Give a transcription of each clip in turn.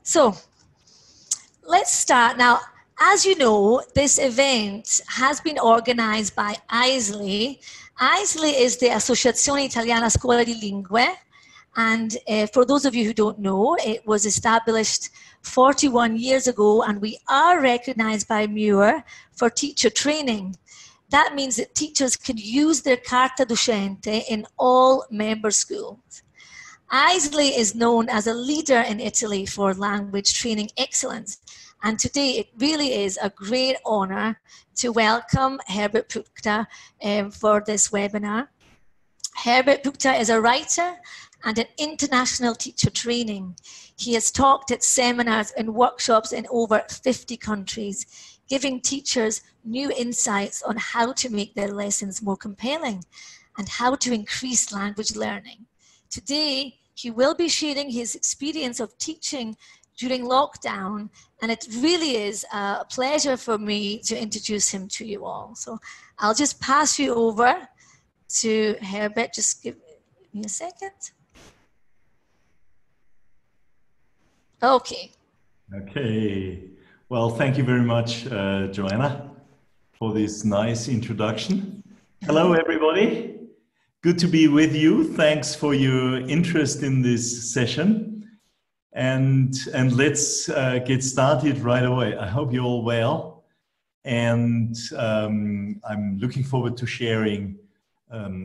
So let's start now. As you know, this event has been organized by AISLi. AISLi is the Associazione Italiana Scuola di Lingue. And for those of you who don't know, it was established 41 years ago, and we are recognized by MUIR for teacher training. That means that teachers can use their carta docente in all member schools. AISLi is known as a leader in Italy for language training excellence. And today it really is a great honor to welcome Herbert Puchta for this webinar. Herbert Puchta is a writer and an international teacher training. He has talked at seminars and workshops in over 50 countries, giving teachers new insights on how to make their lessons more compelling and how to increase language learning. Today, he will be sharing his experience of teaching during lockdown, and it really is a pleasure for me to introduce him to you all. So I'll just pass you over to Herbert. Just give me a second. Okay. Okay. Well, thank you very much, Joanna, for this nice introduction. Hello, everybody. Good to be with you. Thanks for your interest in this session. And let's get started right away. I hope you're all well. And I'm looking forward to sharing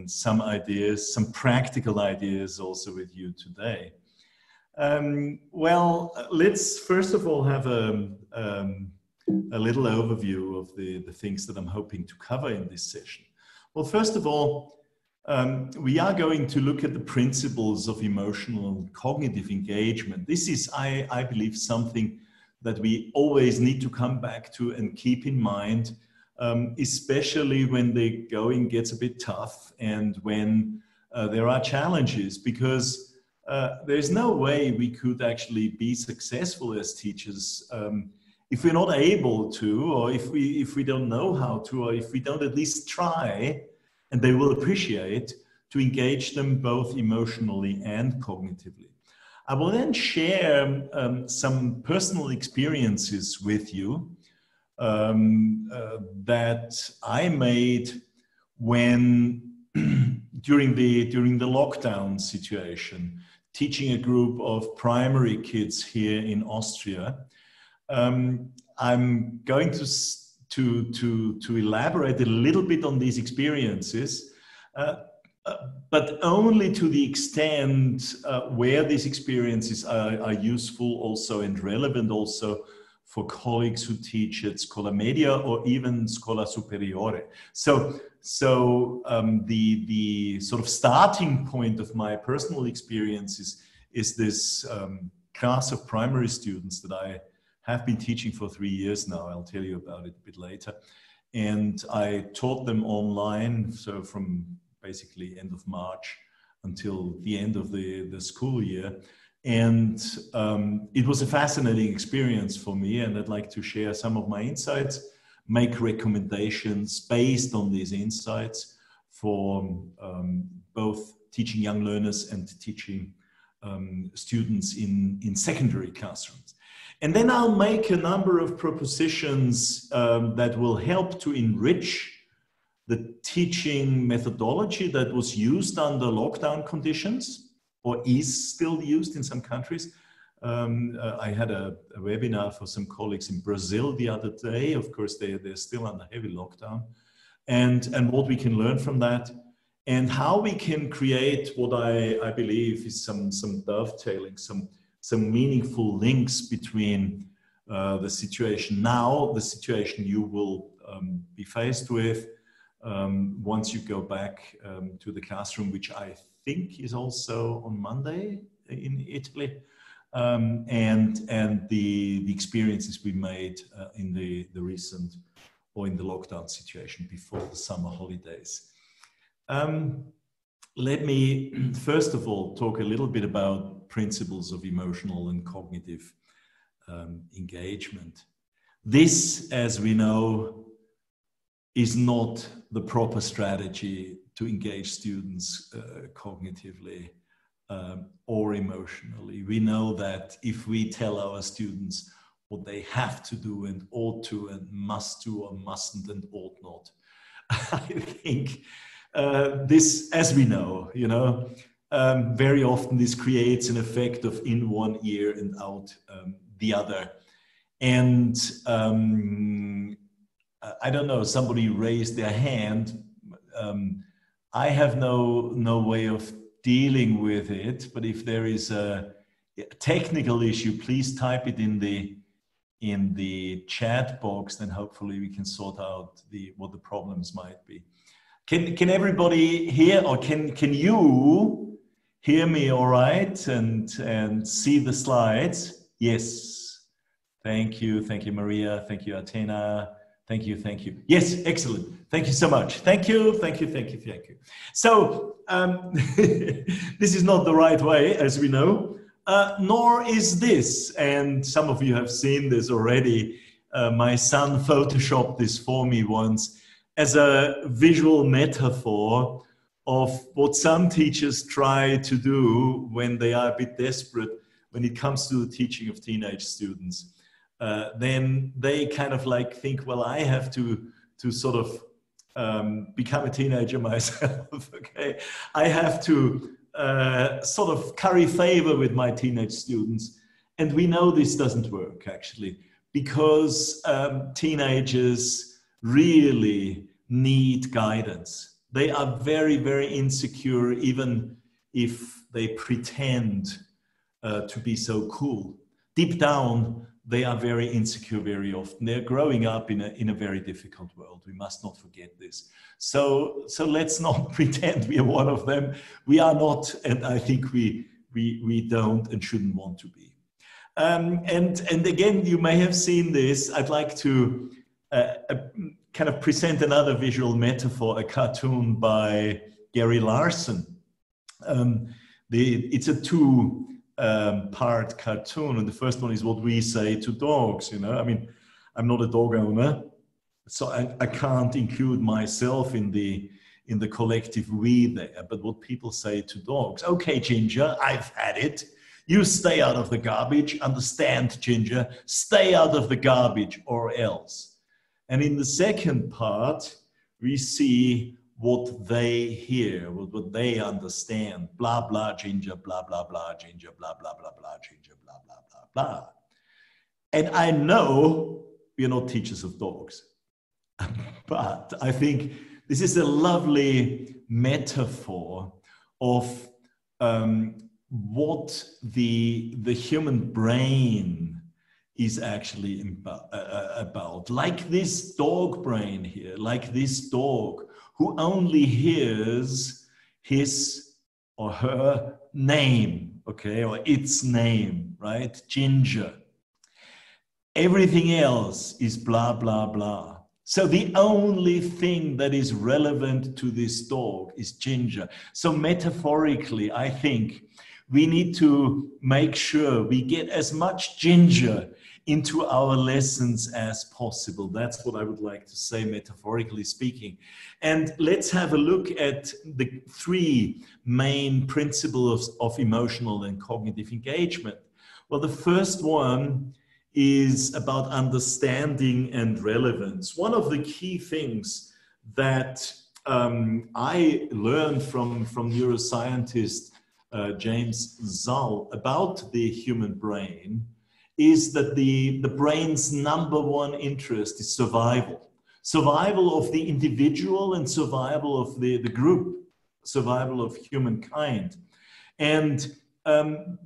some ideas, some practical ideas also with you today. Well, let's first of all have a little overview of the things that I'm hoping to cover in this session. Well, first of all, we are going to look at the principles of emotional and cognitive engagement. This is, I believe, something that we always need to come back to and keep in mind, especially when the going gets a bit tough and when there are challenges, because there's no way we could actually be successful as teachers if we're not able to, or if we don't know how to, or if we don't at least try, and they will appreciate, to engage them both emotionally and cognitively. I will then share some personal experiences with you that I made when during the lockdown situation, teaching a group of primary kids here in Austria. I'm going to elaborate a little bit on these experiences, but only to the extent where these experiences are useful also and relevant also for colleagues who teach at Scuola Media or even Scuola Superiore. So the sort of starting point of my personal experiences is this class of primary students that I have been teaching for 3 years now. I'll tell you about it a bit later. And I taught them online, so from basically end of March until the end of the school year. And it was a fascinating experience for me, and I'd like to share some of my insights, make recommendations based on these insights for both teaching young learners and teaching students in secondary classrooms. And then I'll make a number of propositions that will help to enrich the teaching methodology that was used under lockdown conditions, or is still used in some countries. I had a webinar for some colleagues in Brazil the other day. Of course, they're still under heavy lockdown. And what we can learn from that, and how we can create what I believe is some dovetailing, some meaningful links between the situation now, the situation you will be faced with once you go back to the classroom, which I think is also on Monday in Italy, and the experiences we made in the recent or in the lockdown situation before the summer holidays. Let me first of all talk a little bit about principles of emotional and cognitive engagement. This, as we know, is not the proper strategy to engage students cognitively or emotionally. We know that if we tell our students what they have to do and ought to and must do or mustn't and ought not, I think this, as we know, very often this creates an effect of in one ear and out the other. And I don't know, somebody raised their hand. I have no way of dealing with it, but if there is a technical issue, please type it in the chat box, then hopefully we can sort out what the problems might be. Can everybody hear, or can you hear me all right and see the slides? Yes. Thank you, Maria. Thank you, Athena. Thank you. Yes, excellent. Thank you so much. Thank you. So this is not the right way, as we know, nor is this. And some of you have seen this already. My son photoshopped this for me once as a visual metaphor of what some teachers try to do when they are a bit desperate when it comes to the teaching of teenage students. Then they kind of like think, well, I have to sort of become a teenager myself, okay? I have to sort of curry favor with my teenage students. And we know this doesn't work, actually, because teenagers really need guidance. They are very, very insecure, even if they pretend to be so cool. Deep down, they are very insecure very often. They're growing up in a very difficult world. We must not forget this. So let's not pretend we are one of them. We are not, and I think we don't and shouldn't want to be. And again, you may have seen this. I'd like to kind of present another visual metaphor, a cartoon by Gary Larson. It's a two-part cartoon, and the first one is what we say to dogs. I mean, I'm not a dog owner, so I can't include myself in the collective we there, but what people say to dogs. Okay, Ginger, I've had it. You stay out of the garbage. Understand, Ginger? Stay out of the garbage or else. And in the second part, we see what they hear, what they understand. Blah, blah, Ginger, blah, blah, blah, Ginger, blah, blah, blah, blah, Ginger, blah, blah, blah, blah. And I know we are not teachers of dogs, but I think this is a lovely metaphor of what the human brain is actually about. Like this dog brain here, like this dog who only hears his or her name, okay, or its name, right? Ginger. Everything else is blah, blah, blah. So the only thing that is relevant to this dog is Ginger. So metaphorically, I think we need to make sure we get as much Ginger into our lessons as possible. That's what I would like to say, metaphorically speaking. And let's have a look at the three main principles of emotional and cognitive engagement. Well, the first one is about understanding and relevance. One of the key things that I learned from neuroscientist James Zull about the human brain is that the brain's number one interest is survival. Survival of the individual and survival of the group, survival of humankind. And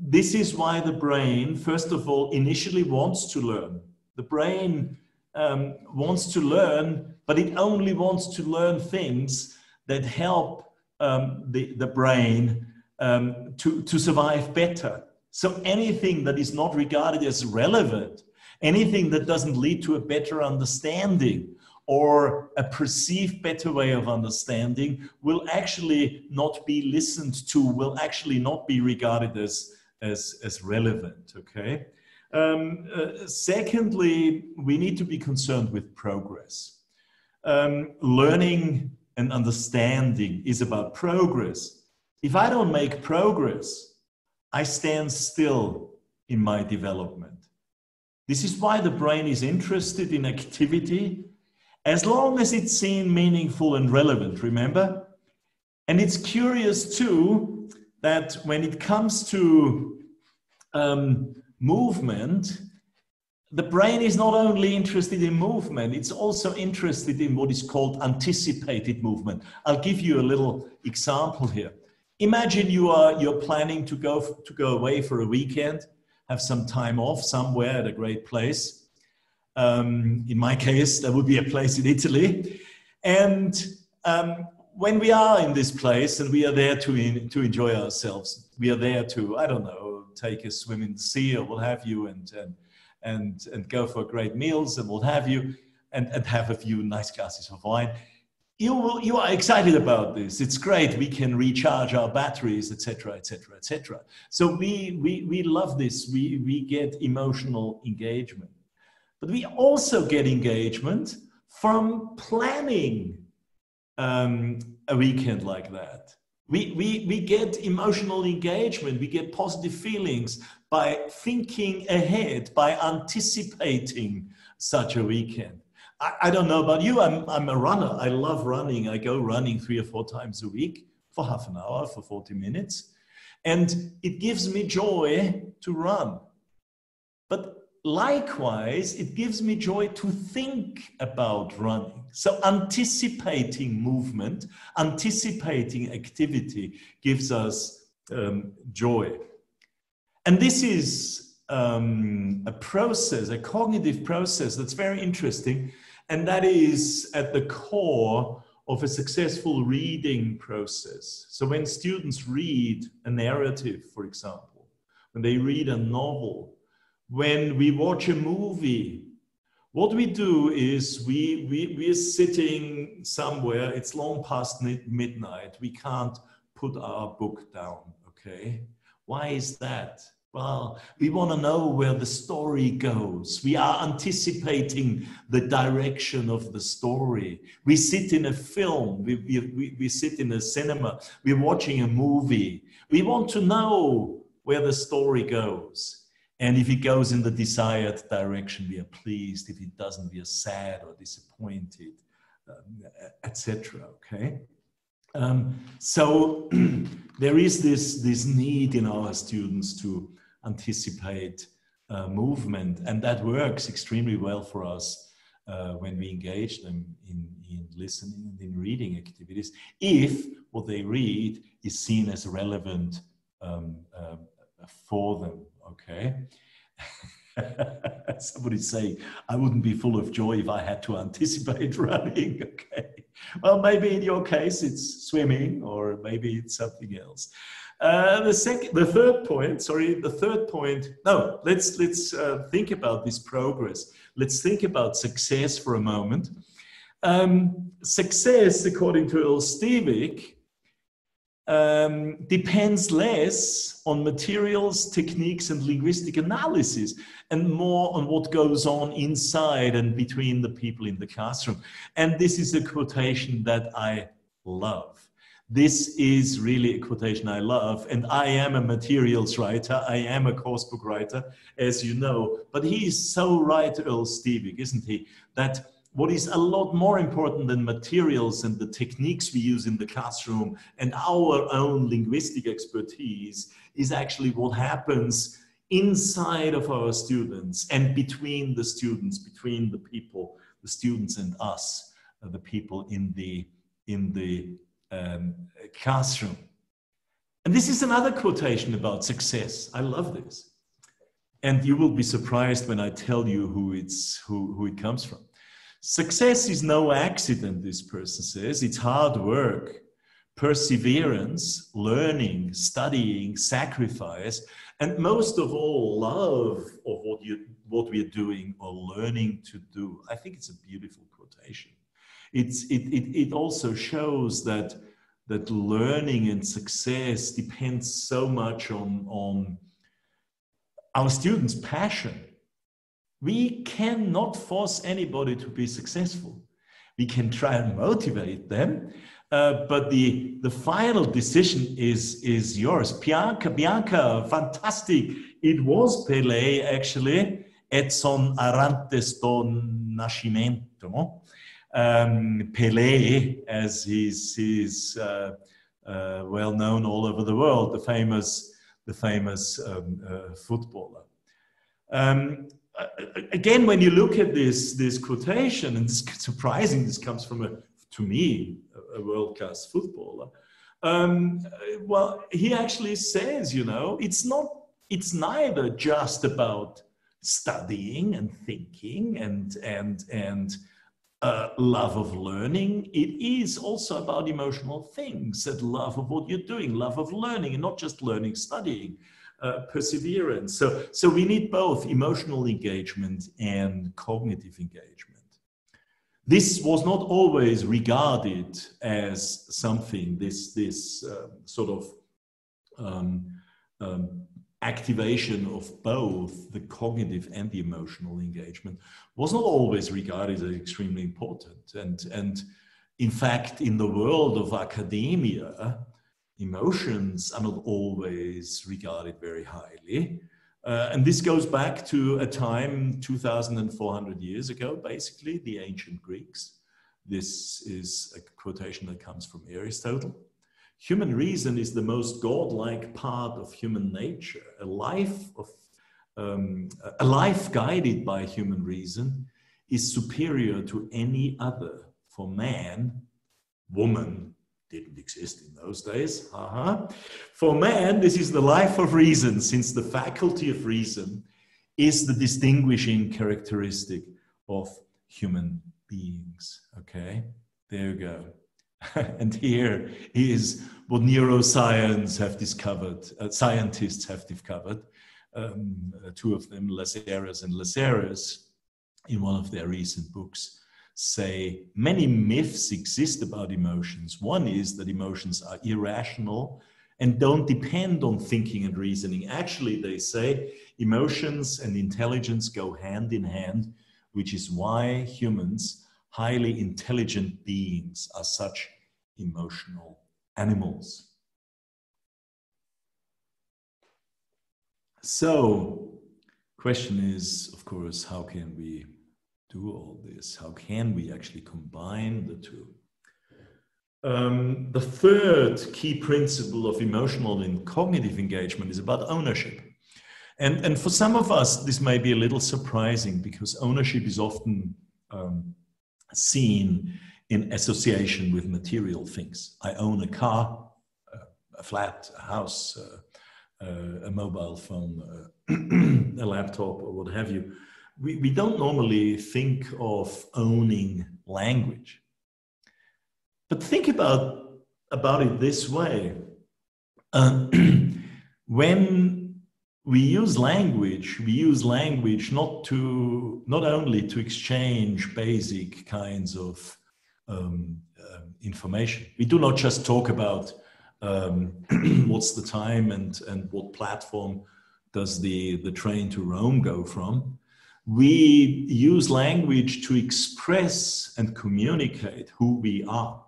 this is why the brain, first of all, initially wants to learn. The brain wants to learn, but it only wants to learn things that help the brain to survive better. So anything that is not regarded as relevant, anything that doesn't lead to a better understanding or a perceived better way of understanding will actually not be listened to, will actually not be regarded as relevant, okay? Secondly, we need to be concerned with progress. Learning and understanding is about progress. If I don't make progress, I stand still in my development. This is why the brain is interested in activity, as long as it's seen meaningful and relevant, remember? And it's curious too, that when it comes to movement, the brain is not only interested in movement, it's also interested in what is called anticipated movement. I'll give you a little example here. Imagine you're planning to go away for a weekend, have some time off somewhere at a great place. In my case, that would be a place in Italy. And when we are in this place and we are there to enjoy ourselves, we are there to, I don't know, take a swim in the sea or what have you, and go for great meals and what have you, and have a few nice glasses of wine. You are excited about this. It's great. We can recharge our batteries, etc., etc., etc. So we love this. We get emotional engagement. But we also get engagement from planning a weekend like that. We get emotional engagement, we get positive feelings by thinking ahead, by anticipating such a weekend. I don't know about you, I'm a runner. I love running. I go running 3 or 4 times a week for half an hour, for 40 minutes. And it gives me joy to run. But likewise, it gives me joy to think about running. So anticipating movement, anticipating activity gives us joy. And this is a process, a cognitive process that's very interesting. And that is at the core of a successful reading process. So when students read a narrative, for example, when they read a novel, when we watch a movie, what we do is we're sitting somewhere, it's long past midnight, we can't put our book down, okay? Why is that? Well, we want to know where the story goes. We are anticipating the direction of the story. We sit in a film, we sit in a cinema, we're watching a movie. We want to know where the story goes. And if it goes in the desired direction, we are pleased. If it doesn't, we are sad or disappointed, etc. Okay? So there is this need in our students to anticipate movement, and that works extremely well for us when we engage them in listening and in reading activities, if what they read is seen as relevant for them, okay? Somebody say, I wouldn't be full of joy if I had to anticipate running, okay? Well, maybe in your case it's swimming, or maybe it's something else. Let's think about this progress. Let's think about success for a moment. Success, according to Earl Stevick, depends less on materials, techniques, and linguistic analysis, and more on what goes on inside and between the people in the classroom. And this is a quotation that I love. This is really a quotation I love, and I am a materials writer, I am a course book writer, as you know, but he is so right, Earl Stevick, isn't he? That what is a lot more important than materials and the techniques we use in the classroom and our own linguistic expertise is actually what happens inside of our students and between the students, between the people, the students and us, the people in the classroom. And this is another quotation about success. I love this. And you will be surprised when I tell you who it comes from. Success is no accident, this person says. It's hard work, perseverance, learning, studying, sacrifice, and most of all, love of what we are doing or learning to do. I think it's a beautiful quotation. It also shows that learning and success depends so much on our students' passion. We cannot force anybody to be successful. We can try and motivate them, but the final decision is yours. Bianca, fantastic. It was Pelé, actually, Edson Arantes do Nascimento. Pelé, as he's well known all over the world, the famous footballer. Again, when you look at this quotation, and it's surprising, this comes from to me, a world-class footballer. Well, he actually says, you know, it's neither just about studying and thinking and love of learning. It is also about emotional things, that love of what you're doing, love of learning, and not just learning, studying, perseverance. So we need both emotional engagement and cognitive engagement. This was not always regarded as something, this sort of activation of both the cognitive and the emotional engagement was not always regarded as extremely important. And in fact, in the world of academia, emotions are not always regarded very highly. And this goes back to a time 2,400 years ago, basically, the ancient Greeks. This is a quotation that comes from Aristotle. Human reason is the most godlike part of human nature. A life guided by human reason is superior to any other. For man, woman didn't exist in those days. For man, this is the life of reason, since the faculty of reason is the distinguishing characteristic of human beings. Okay, there you go. And here is what neuroscience have discovered, scientists have discovered, two of them, Lazarus and Lazarus, in one of their recent books, say many myths exist about emotions. One is that emotions are irrational and don't depend on thinking and reasoning. Actually, they say emotions and intelligence go hand in hand, which is why humans, highly intelligent beings, are such emotional animals. So, question is, of course, how can we do all this? How can we actually combine the two? The third key principle of emotional and cognitive engagement is about ownership. And for some of us, this may be a little surprising because ownership is often seen in association with material things. I own a car, a flat, a house, a mobile phone, a laptop, or what have you. We don't normally think of owning language. But think about it this way. When we use language not only to exchange basic kinds of information. We do not just talk about what's the time and what platform does the train to Rome go from. We use language to express and communicate who we are,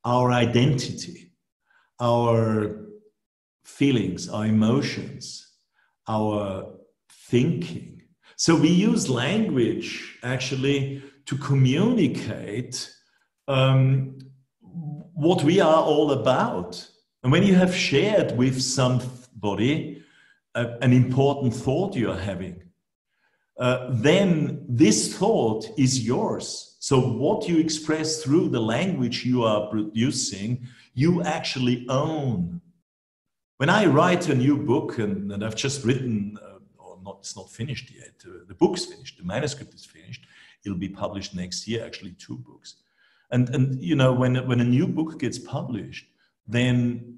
our identity, our feelings, our emotions, our thinking. So we use language actually to communicate what we are all about. And when you have shared with somebody an important thought you are having, then this thought is yours. So what you express through the language you are producing, you actually own. When I write a new book, and I've just written, it's not finished yet, the book's finished, the manuscript is finished, it'll be published next year, actually 2 books. And you know, when a new book gets published, then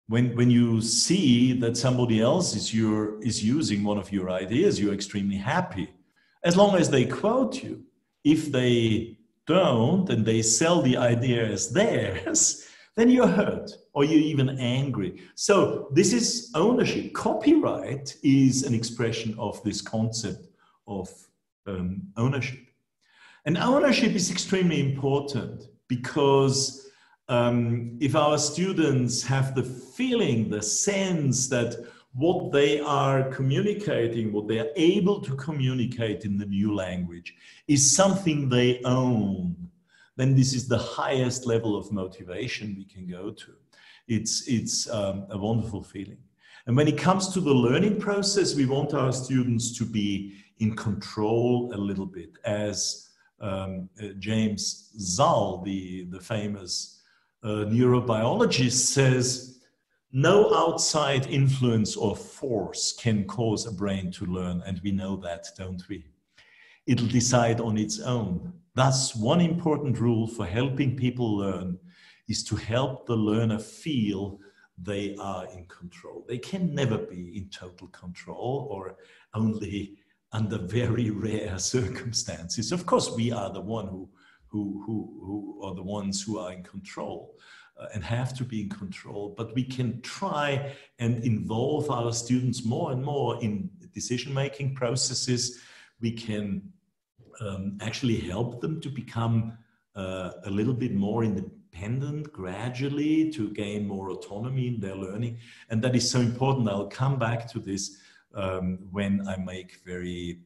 when you see that somebody else is using one of your ideas, you're extremely happy. As long as they quote you. If they don't and they sell the idea as theirs, then you're hurt or you're even angry. So this is ownership. Copyright is an expression of this concept of ownership. And ownership is extremely important because if our students have the feeling, the sense that what they are communicating, what they are able to communicate in the new language is something they own, then this is the highest level of motivation we can go to. It's a wonderful feeling. And when it comes to the learning process, we want our students to be in control a little bit. As James Zull, the famous neurobiologist, says, no outside influence or force can cause a brain to learn. And we know that, don't we? It'll decide on its own. Thus, one important rule for helping people learn is to help the learner feel they are in control. They can never be in total control, or only under very rare circumstances. Of course, we are the one who are the ones who are in control and have to be in control, but we can try and involve our students more and more in decision-making processes. We can actually help them to become a little bit more independent gradually, to gain more autonomy in their learning. And that is so important. I'll come back to this when I make very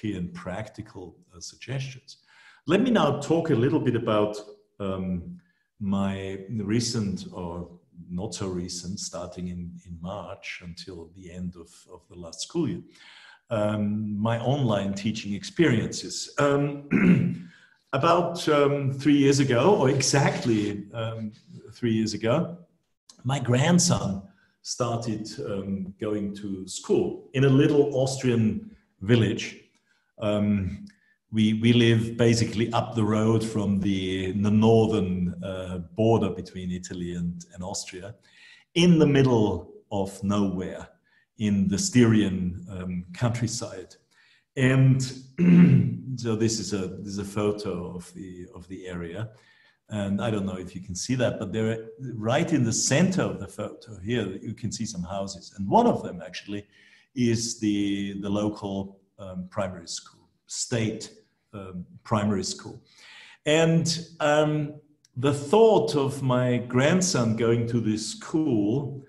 clear and practical suggestions. Let me now talk a little bit about my recent, or not so recent, starting in March until the end of the last school year, my online teaching experiences. About 3 years ago, or exactly 3 years ago, my grandson started going to school in a little Austrian village. We live basically up the road from the northern border between Italy and Austria, in the middle of nowhere, in the Styrian countryside. And so this is a photo of the area, and I don't know if you can see that, but they're right in the center of the photo here. You can see some houses, and one of them actually is the local primary school, state primary school. And the thought of my grandson going to this school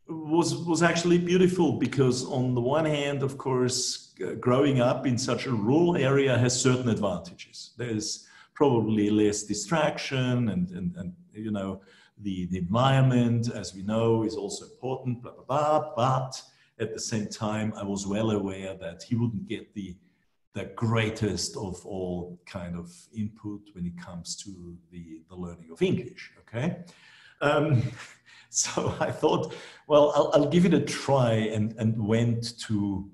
was actually beautiful, because on the one hand, of course, growing up in such a rural area has certain advantages. There's probably less distraction, and you know, the environment, as we know, is also important, blah, blah, blah. But at the same time, I was well aware that he wouldn't get the greatest of all kind of input when it comes to the learning of English, okay? So I thought, well, I'll give it a try, and went to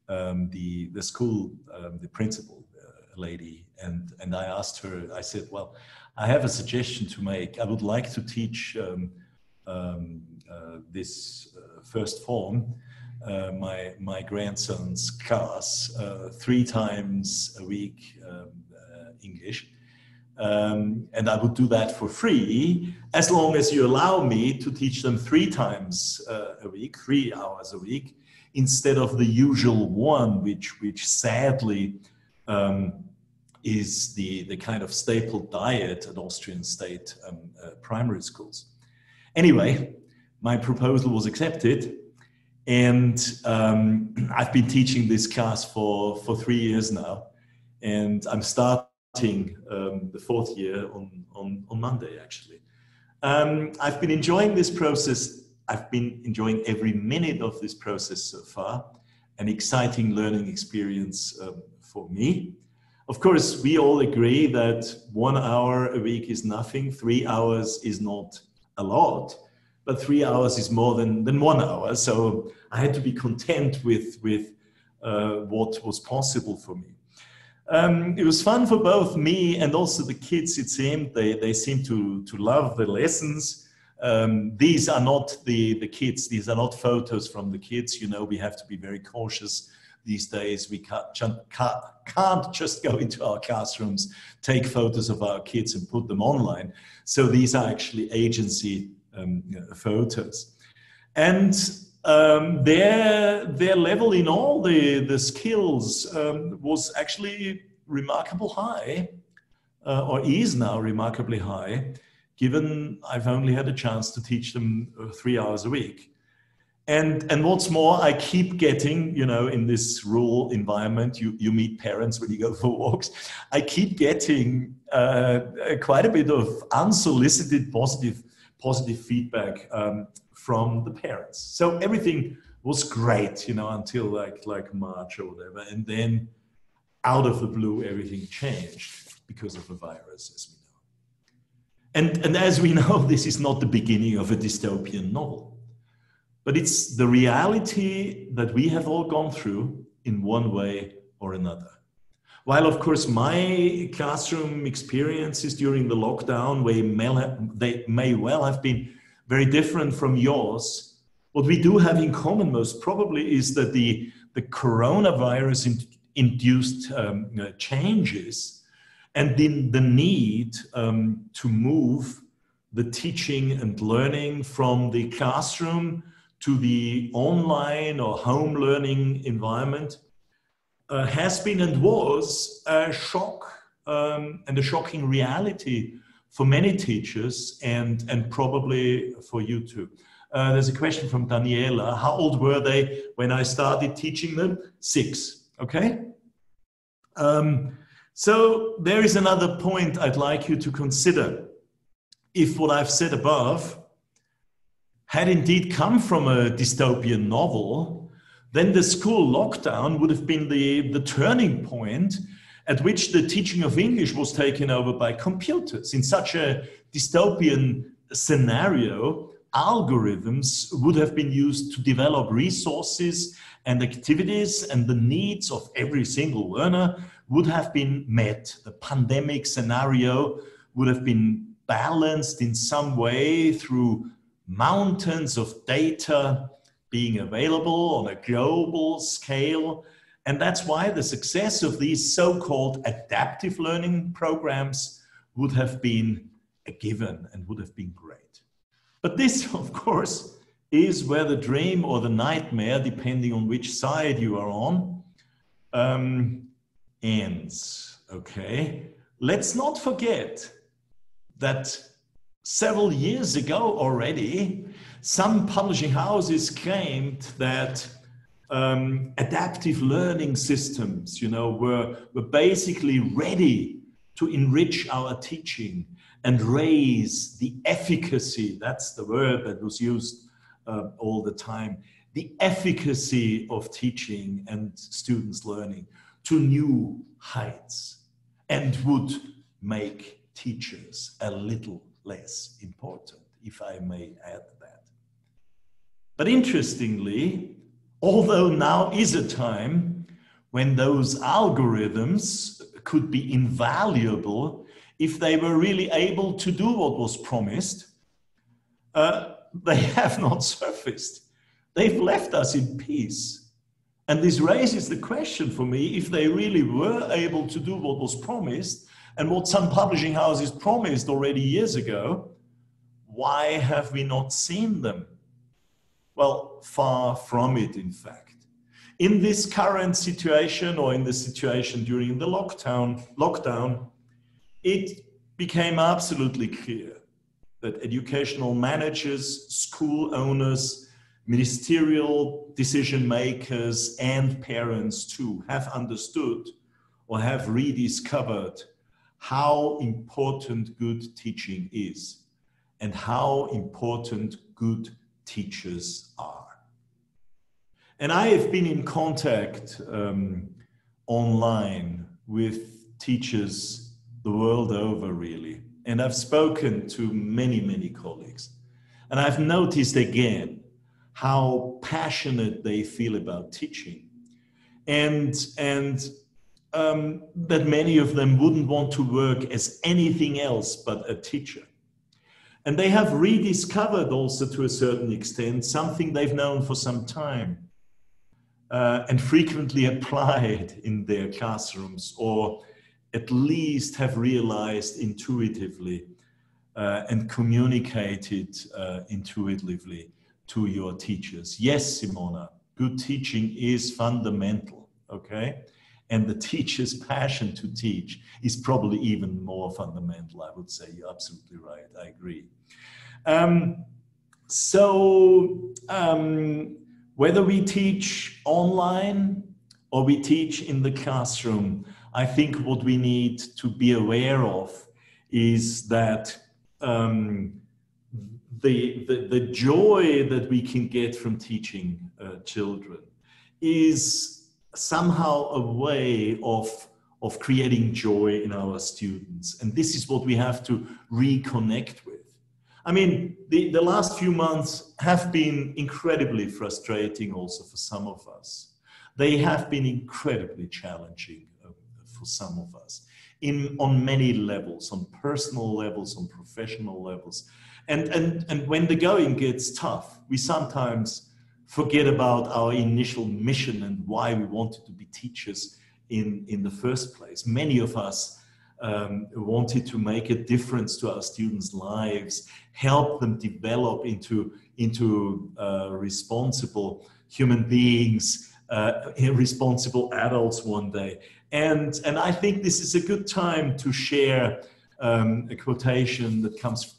the school, the principal lady, and I asked her, I said, well, I have a suggestion to make. I would like to teach this first form, my grandson's class, 3 times a week, English. And I would do that for free, as long as you allow me to teach them 3 times a week, 3 hours a week, instead of the usual one, which sadly is the kind of staple diet at Austrian state primary schools. Anyway, my proposal was accepted, and I've been teaching this class for 3 years now, and I'm starting the 4th year on Monday, actually. I've been enjoying this process. I've been enjoying every minute of this process so far. An exciting learning experience for me. Of course, we all agree that 1 hour a week is nothing. 3 hours is not a lot, but 3 hours is more than 1 hour. So I had to be content with what was possible for me. It was fun for both me and also the kids. It seemed they seemed to love the lessons. These are not the kids. These are not photos from the kids. You know, we have to be very cautious these days. We can't just go into our classrooms, take photos of our kids and put them online. So these are actually agency photos. And their level in all the skills was actually remarkable high. or is now remarkably high, given I've only had a chance to teach them 3 hours a week. And what's more, I keep getting, you know, in this rural environment, you meet parents when you go for walks. I keep getting quite a bit of unsolicited positive feedback from the parents. So everything was great, you know, until like March or whatever. And then out of the blue, everything changed because of the virus, as we know. And as we know, this is not the beginning of a dystopian novel. But it's the reality that we have all gone through in one way or another. While, of course, my classroom experiences during the lockdown, they may well have been very different from yours, what we do have in common most probably is that the coronavirus induced changes and the need to move the teaching and learning from the classroom to the online or home learning environment has been and was a shock and a shocking reality for many teachers and probably for you too. There's a question from Daniela. How old were they when I started teaching them? 6, okay? So there is another point I'd like you to consider. If what I've said above had indeed come from a dystopian novel, then the school lockdown would have been the turning point at which the teaching of English was taken over by computers. In such a dystopian scenario, algorithms would have been used to develop resources and activities, and the needs of every single learner would have been met. The pandemic scenario would have been balanced in some way through mountains of data being available on a global scale. And that's why the success of these so-called adaptive learning programs would have been a given and would have been great. But this, of course, is where the dream or the nightmare, depending on which side you are on, ends, okay? Let's not forget that several years ago already, some publishing houses claimed that adaptive learning systems, you know, were basically ready to enrich our teaching and raise the efficacy, that's the word that was used all the time, the efficacy of teaching and students learning to new heights, and would make teachers a little less important, if I may add that. But interestingly, although now is a time when those algorithms could be invaluable if they were really able to do what was promised, they have not surfaced. They've left us in peace. And this raises the question for me, if they really were able to do what was promised, and what some publishing houses promised already years ago, why have we not seen them? Well, far from it, in fact. In this current situation, or in the situation during the lockdown, it became absolutely clear that educational managers, school owners, ministerial decision makers, and parents too have understood or have rediscovered how important good teaching is and how important good teachers are. And I have been in contact online with teachers the world over, really. And I've spoken to many, many colleagues. And I've noticed again how passionate they feel about teaching. And that many of them wouldn't want to work as anything else but a teacher. And they have rediscovered also, to a certain extent, something they've known for some time and frequently applied in their classrooms, or at least have realized intuitively and communicated intuitively to your teachers. Yes, Simona, good teaching is fundamental, okay? and the teacher's passion to teach is probably even more fundamental, I would say. You're absolutely right. I agree. Whether we teach online or we teach in the classroom, I think what we need to be aware of is that the joy that we can get from teaching children is somehow a way of creating joy in our students. And this is what we have to reconnect with. I mean, the last few months have been incredibly frustrating also for some of us. They have been incredibly challenging for some of us on many levels, on personal levels, on professional levels. And when the going gets tough, we sometimes forget about our initial mission and why we wanted to be teachers in the first place. Many of us wanted to make a difference to our students' lives, help them develop into responsible human beings, responsible adults one day. And I think this is a good time to share a quotation that comes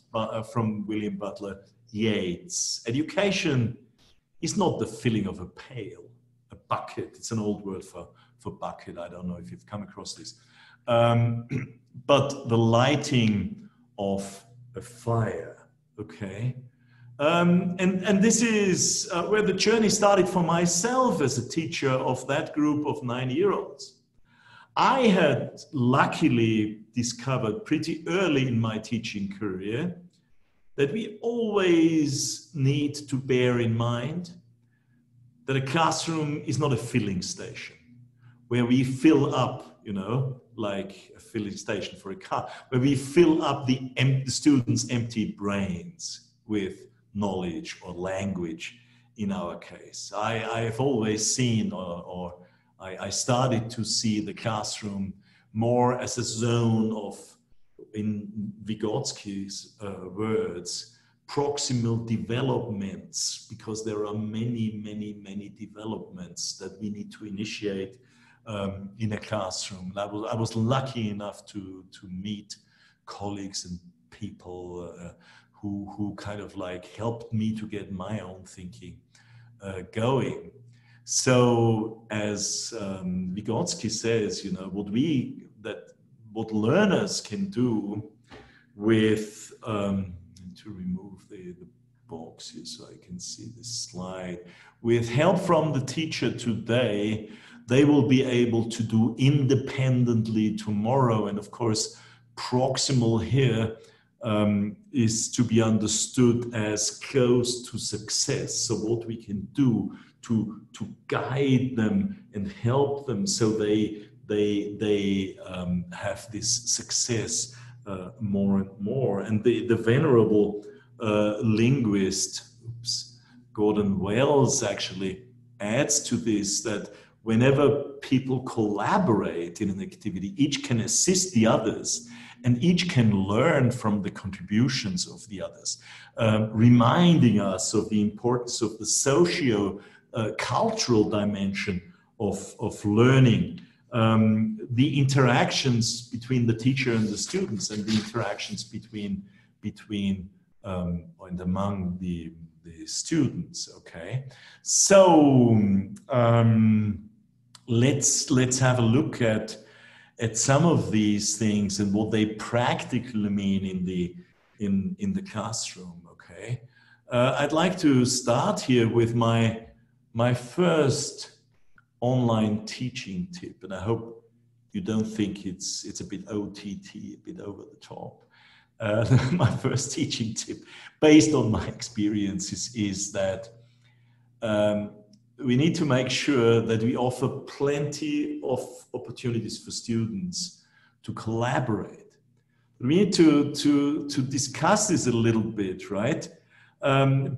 from William Butler Yeats. Education is not the filling of a pail, a bucket. It's an old word for bucket. I don't know if you've come across this. But the lighting of a fire, okay? And this is where the journey started for myself as a teacher of that group of 9-year-olds. I had luckily discovered pretty early in my teaching career that we always need to bear in mind that a classroom is not a filling station where we fill up, you know, like a filling station for a car, where we fill up the students' empty brains with knowledge or language in our case. I have always seen, or I started to see the classroom more as a zone of, in Vygotsky's words, proximal developments, because there are many developments that we need to initiate in a classroom. I was lucky enough to meet colleagues and people who kind of like helped me to get my own thinking going. So as Vygotsky says, you know, what learners can do with, to remove the box here so I can see this slide, with help from the teacher today, they will be able to do independently tomorrow. And of course, proximal here is to be understood as close to success. So what we can do to guide them and help them so they have this success more and more. And the venerable linguist, Gordon Wells, actually adds to this that whenever people collaborate in an activity, each can assist the others and each can learn from the contributions of the others, reminding us of the importance of the socio-cultural dimension of learning, the interactions between the teacher and the students, and the interactions between and among the students. Okay, so let's have a look at some of these things and what they practically mean in the classroom. Okay, I'd like to start here with my first online teaching tip, and I hope you don't think it's a bit OTT, a bit over the top. My first teaching tip, based on my experiences, is that we need to make sure that we offer plenty of opportunities for students to collaborate. We need to discuss this a little bit, right?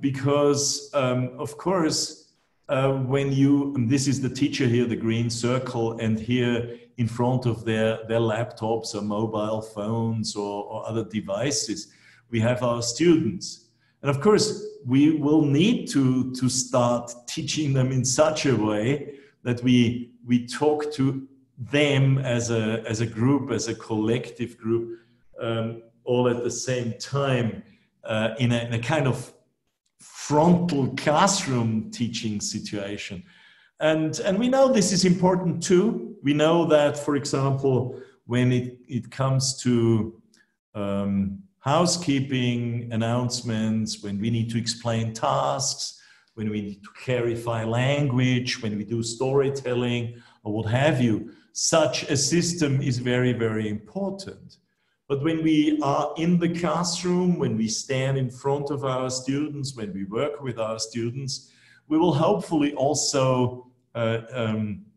Because of course, when this is the teacher here, the green circle, and here in front of their laptops or mobile phones or other devices, we have our students. And of course, we will need to start teaching them in such a way that we talk to them as a group, as a collective group, all at the same time in a kind of frontal classroom teaching situation. And we know this is important too. We know that, for example, when it comes to housekeeping announcements, when we need to explain tasks, when we need to clarify language, when we do storytelling or what have you, such a system is very, very important. But when we are in the classroom, when we stand in front of our students, when we work with our students, we will hopefully also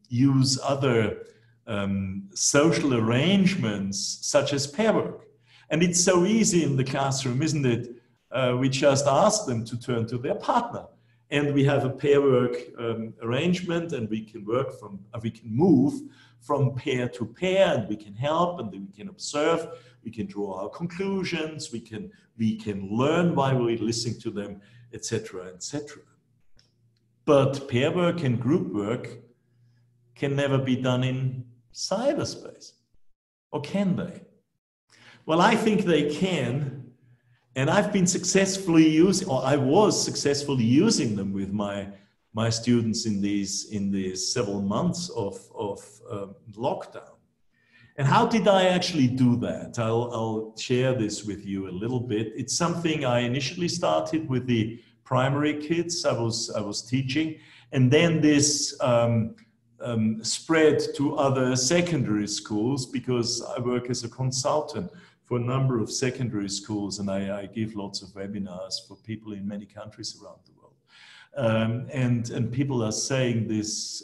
use other social arrangements such as pair work. And it's so easy in the classroom, isn't it? We just ask them to turn to their partner. And we have a pair work arrangement, and we can work we can move from pair to pair, and we can help, and then we can observe, we can draw our conclusions, we can learn while we listen to them, etc., etc. But pair work and group work can never be done in cyberspace. Or can they? Well, I think they can, and I've been successfully using, or I was successfully using them with my students in these several months of lockdown. And how did I actually do that? I'll share this with you a little bit. It's something I initially started with the primary kids I was teaching, and then this spread to other secondary schools, because I work as a consultant for a number of secondary schools, and I give lots of webinars for people in many countries around the world. And people are saying this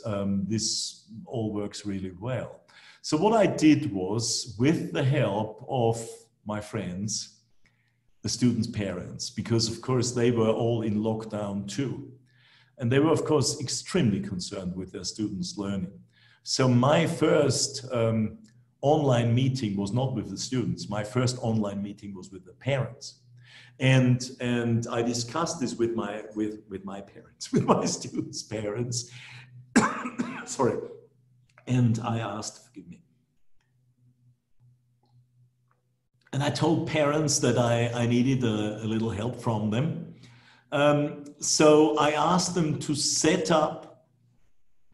all works really well. So what I did was, with the help of my friends, the students' parents, because of course they were all in lockdown too. And they were, of course, extremely concerned with their students' learning. So my first online meeting was not with the students. My first online meeting was with the parents. And I discussed this with my parents, with my students' parents. Sorry. And I asked, forgive me. And I told parents that I needed a little help from them. So I asked them to set up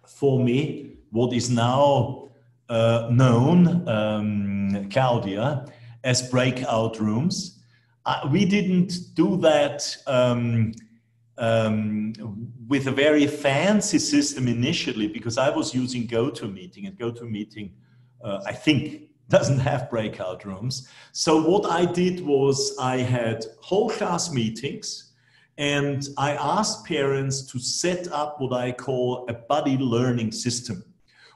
for me what is now known, Claudia, as breakout rooms. We didn't do that with a very fancy system initially, because I was using GoToMeeting, and GoToMeeting, I think, doesn't have breakout rooms. So what I did was I had whole class meetings, and I asked parents to set up what I call a buddy learning system,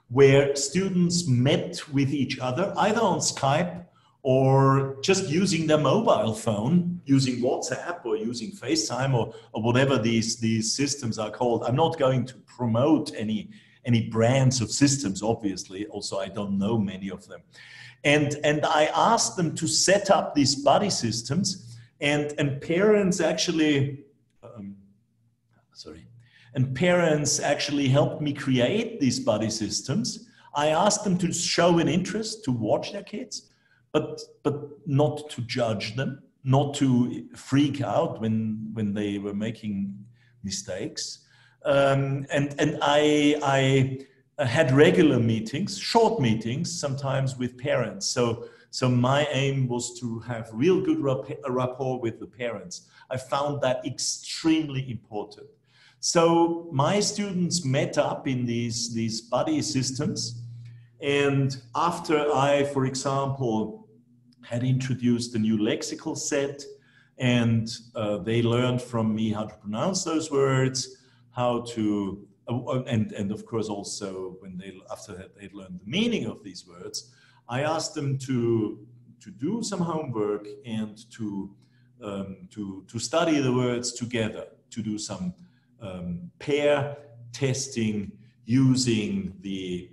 where students met with each other, either on Skype or just using their mobile phone, using WhatsApp or using FaceTime or whatever these systems are called. I'm not going to promote any brands of systems, obviously. Also, I don't know many of them. And I asked them to set up these buddy systems, and parents actually, parents actually helped me create these buddy systems. I asked them to show an interest, to watch their kids, but not to judge them, not to freak out when they were making mistakes. And I had regular meetings, short meetings, sometimes with parents. So my aim was to have real good rapport with the parents. I found that extremely important. So my students met up in these buddy systems. And after I, for example, had introduced a new lexical set, and they learned from me how to pronounce those words, how to, and of course also after that they'd learned the meaning of these words, I asked them to do some homework and to study the words together, to do some pair testing using the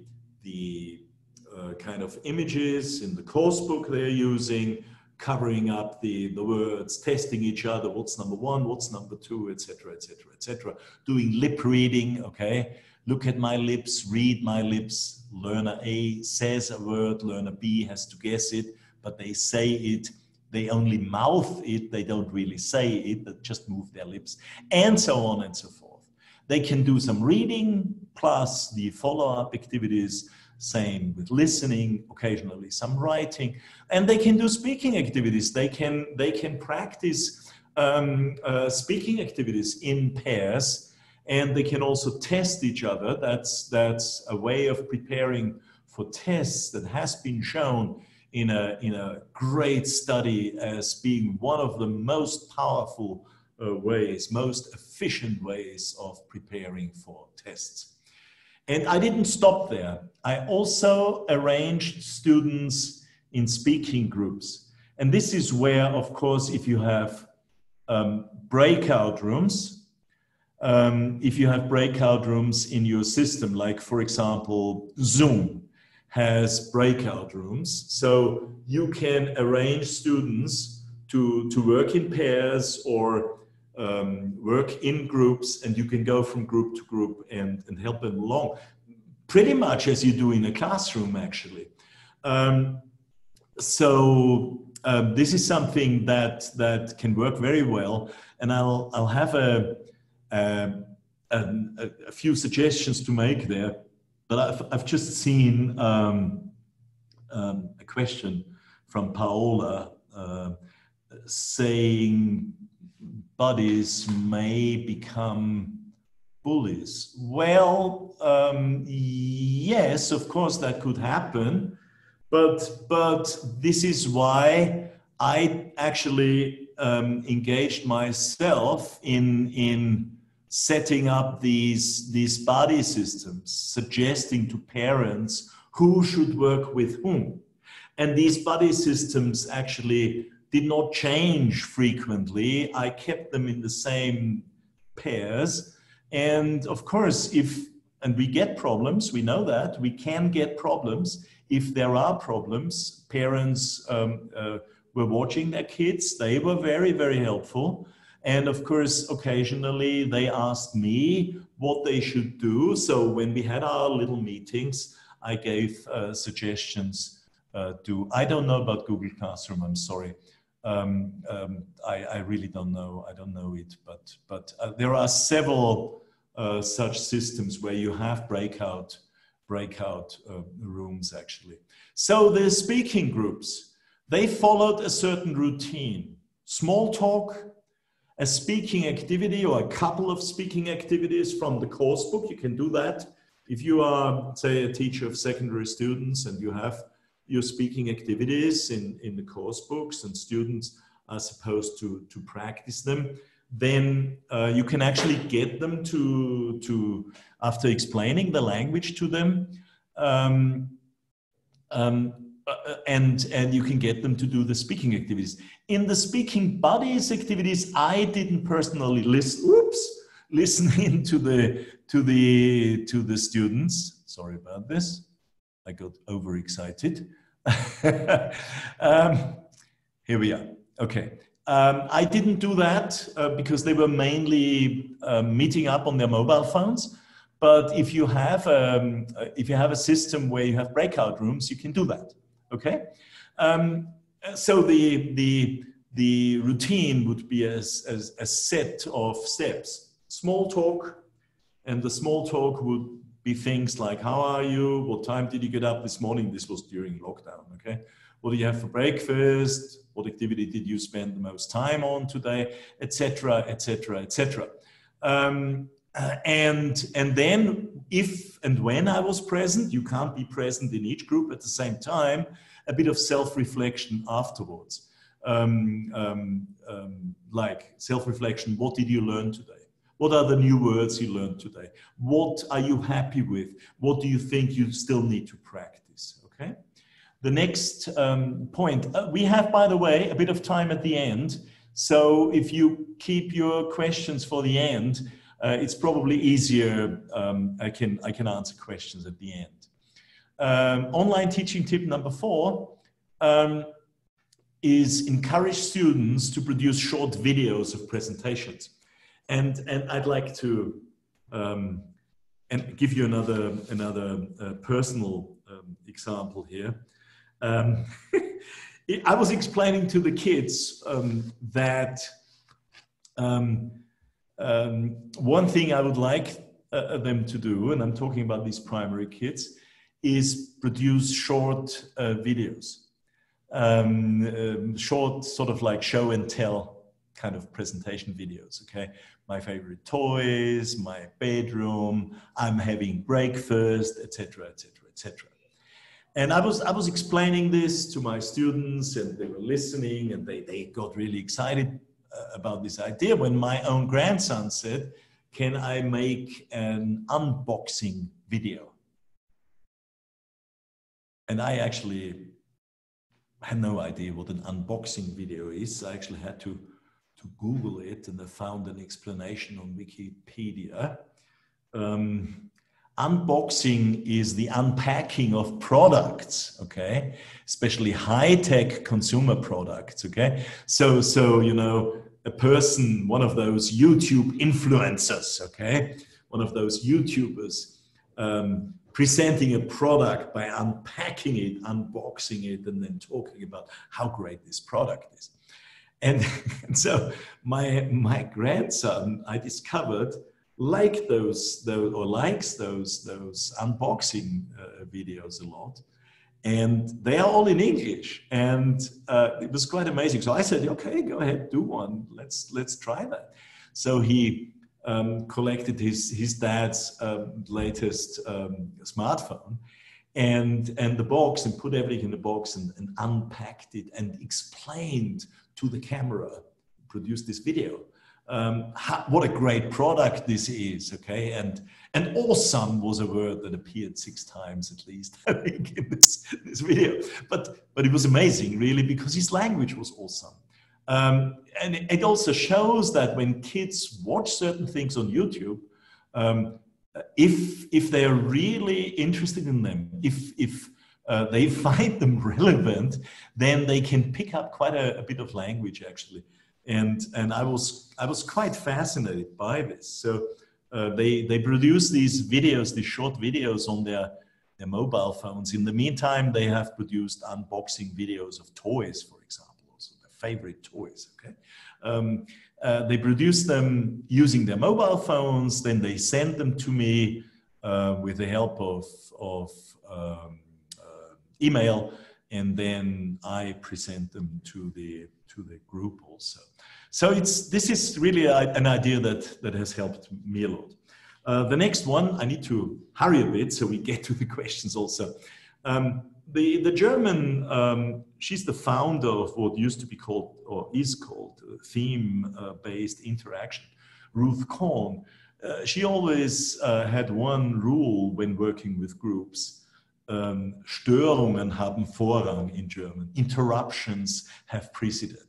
kind of images in the course book they're using, covering up the words, testing each other, what's number one, what's number two, etc., etc., etc., doing lip reading, okay, look at my lips, read my lips. Learner A says a word, learner B has to guess it, but they say it. They only mouth it, they don't really say it, they just move their lips, and so on and so forth. They can do some reading, plus the follow-up activities, same with listening, occasionally some writing, and they can do speaking activities. They can practice speaking activities in pairs, and they can also test each other. That's a way of preparing for tests that has been shown in a great study as being one of the most powerful ways, most efficient ways of preparing for tests. And I didn't stop there. I also arranged students in speaking groups. And this is where, of course, if you have breakout rooms, in your system, like, for example, Zoom has breakout rooms. So you can arrange students to work in pairs or work in groups, and you can go from group to group and help them along, pretty much as you do in a classroom, actually. This is something that can work very well, and I'll have a few suggestions to make there. But I've just seen a question from Paola saying buddies may become bullies. Well, yes, of course that could happen, but this is why I actually engaged myself in setting up these buddy systems, suggesting to parents who should work with whom. And these buddy systems actually did not change frequently. I kept them in the same pairs. And of course, and we get problems, we know that, we can get problems. If there are problems, parents were watching their kids, they were very, very helpful. And of course, occasionally they asked me what they should do. So when we had our little meetings, I gave suggestions I don't know about Google Classroom, I'm sorry. I really don't know. I don't know it, but there are several such systems where you have breakout rooms, actually. So the speaking groups, they followed a certain routine. Small talk, a speaking activity or a couple of speaking activities from the course book. You can do that. If you are, say, a teacher of secondary students and you have your speaking activities in the course books and students are supposed to practice them, then you can actually get them to after explaining the language to them, and you can get them to do the speaking activities. In the speaking buddies activities, I didn't personally listen in to the students. Sorry about this. I got overexcited. Here we are. Okay. I didn't do that because they were mainly meeting up on their mobile phones. But if you have a system where you have breakout rooms, you can do that. Okay. So the routine would be a set of steps. Small talk, and the small talk would be things like, how are you? What time did you get up this morning? This was during lockdown, okay? What do you have for breakfast? What activity did you spend the most time on today? Etc., etc., etc. And then if and when I was present, you can't be present in each group at the same time, a bit of self-reflection afterwards. Like self-reflection, what did you learn today? What are the new words you learned today? What are you happy with? What do you think you still need to practice? Okay. The next point, we have, by the way, a bit of time at the end. So if you keep your questions for the end, it's probably easier. I can answer questions at the end. Online teaching tip number 4 is encourage students to produce short videos of presentations. And I'd like to and give you another personal example here. I was explaining to the kids that one thing I would like them to do, and I'm talking about these primary kids, is produce short videos, short sort of like show and tell kind of presentation videos, okay? My favorite toys, my bedroom, I'm having breakfast, etc., etc., etc. And I was explaining this to my students, and they were listening, and they got really excited about this idea when my own grandson said, can I make an unboxing video? And I actually had no idea what an unboxing video is. I actually had to Google it, and I found an explanation on Wikipedia. Unboxing is the unpacking of products, okay? Especially high-tech consumer products, okay? So, you know, a person, one of those YouTube influencers, okay? One of those YouTubers presenting a product by unpacking it, unboxing it, and then talking about how great this product is. And so my grandson, I discovered, likes those unboxing videos a lot, and they are all in English, and it was quite amazing. So I said, okay, go ahead, do one. Let's try that. So he collected his dad's latest smartphone and the box, and put everything in the box, and unpacked it and explained to the camera, produced this video. What a great product this is, okay? And awesome was a word that appeared 6 times at least, I think, in this video. But it was amazing, really, because his language was awesome. And it also shows that when kids watch certain things on YouTube, if they're really interested in them, if they find them relevant, then they can pick up quite a bit of language, actually. And I was quite fascinated by this. So they produce these videos, these short videos on their mobile phones. In the meantime, they have produced unboxing videos of toys, for example, also their favorite toys, okay? They produce them using their mobile phones, then they send them to me with the help of email, and then I present them to the group also. So this is really an idea that has helped me a lot. The next one, I need to hurry a bit so we get to the questions also. The German, she's the founder of what used to be called, or is called, theme-based interaction, Ruth Kohn. She always had one rule when working with groups. Störungen haben Vorrang in German. Interruptions have precedence.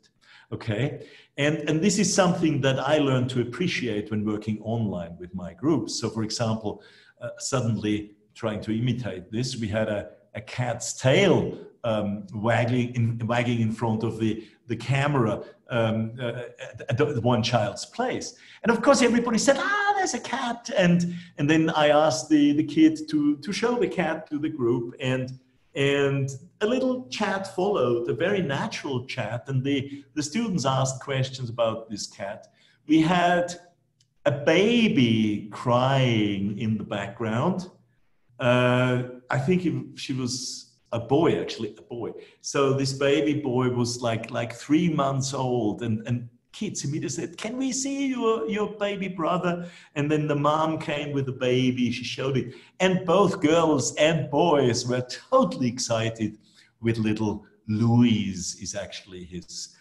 Okay, and this is something that I learned to appreciate when working online with my groups. So, for example, suddenly trying to imitate this, we had a cat's tail wagging in front of the camera at one child's place, and of course everybody said, there's a cat, and then I asked the kid to show the cat to the group, and a little chat followed, a very natural chat, and the students asked questions about this cat. We had a baby crying in the background. I think she was a boy, actually, a boy. So this baby boy was like 3 months old, and kids immediately said, can we see your baby brother? And then the mom came with the baby, she showed it. And both girls and boys were totally excited with little Louise is actually his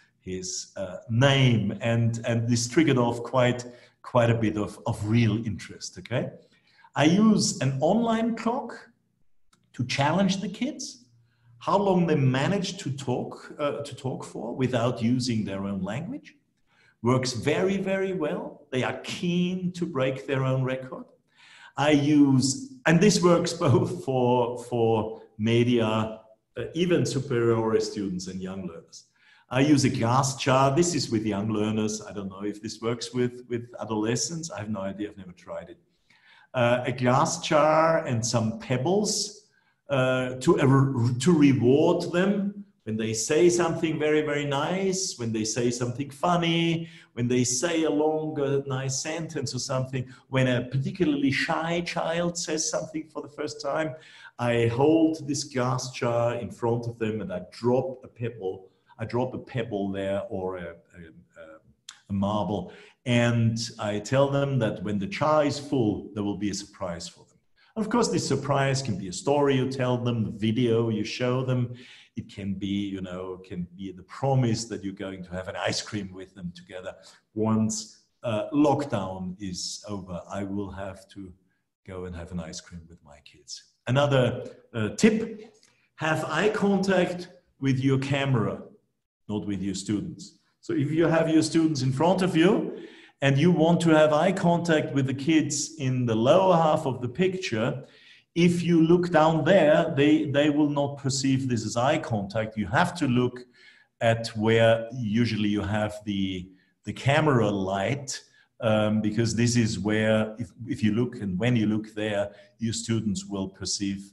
name. And this triggered off quite a bit of real interest, okay? I use an online clock to challenge the kids, how long they manage to talk for without using their own language. Works very, very well. They are keen to break their own record. I use, and this works both for media, even superior students and young learners. I use a glass jar. This is with young learners. I don't know if this works with adolescents. I have no idea. I've never tried it. a glass jar and some pebbles to reward them when they say something very, very nice, when they say something funny, when they say a long, nice sentence or something, when a particularly shy child says something for the first time, I hold this glass jar in front of them and I drop a pebble. I drop a pebble there or a marble, and I tell them that when the jar is full, there will be a surprise for them. Of course, this surprise can be a story you tell them, the video you show them. It can be, you know, can be the promise that you're going to have an ice cream with them together. Once lockdown is over, I will have to go and have an ice cream with my kids. Another tip, have eye contact with your camera, not with your students. So if you have your students in front of you and you want to have eye contact with the kids in the lower half of the picture, if you look down there, they will not perceive this as eye contact. You have to look at where usually you have the camera light, because this is where, if you look and when you look there, your students will perceive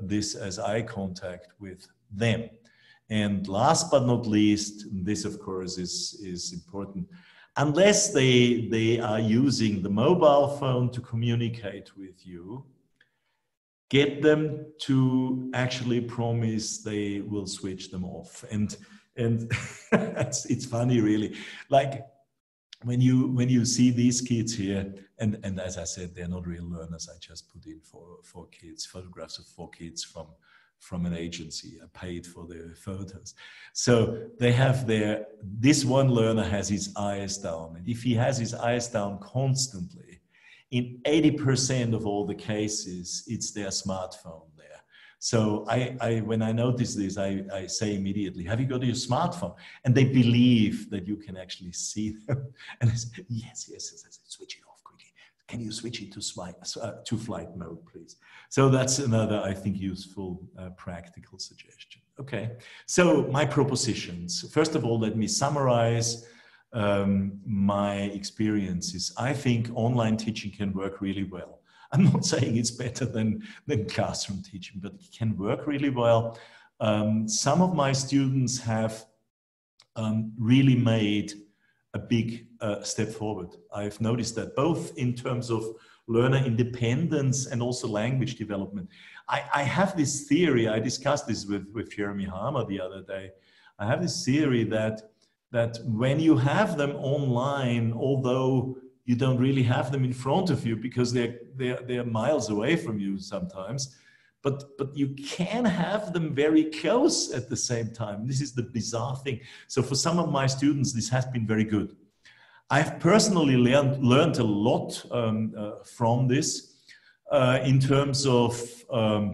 this as eye contact with them. And last but not least, this of course is important, unless they are using the mobile phone to communicate with you, get them to actually promise they will switch them off. And it's funny really, like when you see these kids here, and as I said, they're not real learners. I just put in for kids, photographs of 4 kids from an agency. I paid for their photos. So they have this one learner has his eyes down. And if he has his eyes down constantly, in 80% of all the cases, it's their smartphone there. So when I notice this, I say immediately, have you got your smartphone? And they believe that you can actually see them. And I say, yes, switch it off quickly. Can you switch it to flight mode, please? So that's another, I think, useful practical suggestion. Okay, so my propositions. First of all, let me summarize my experiences. I think online teaching can work really well. I'm not saying it's better than classroom teaching, but it can work really well. Some of my students have really made a big step forward. I've noticed that both in terms of learner independence and also language development. I have this theory, I discussed this with Jeremy Harmer the other day. I have this theory that when you have them online, although you don't really have them in front of you because they're miles away from you sometimes, but you can have them very close at the same time. This is the bizarre thing. So for some of my students, this has been very good. I've personally learned a lot from this in terms of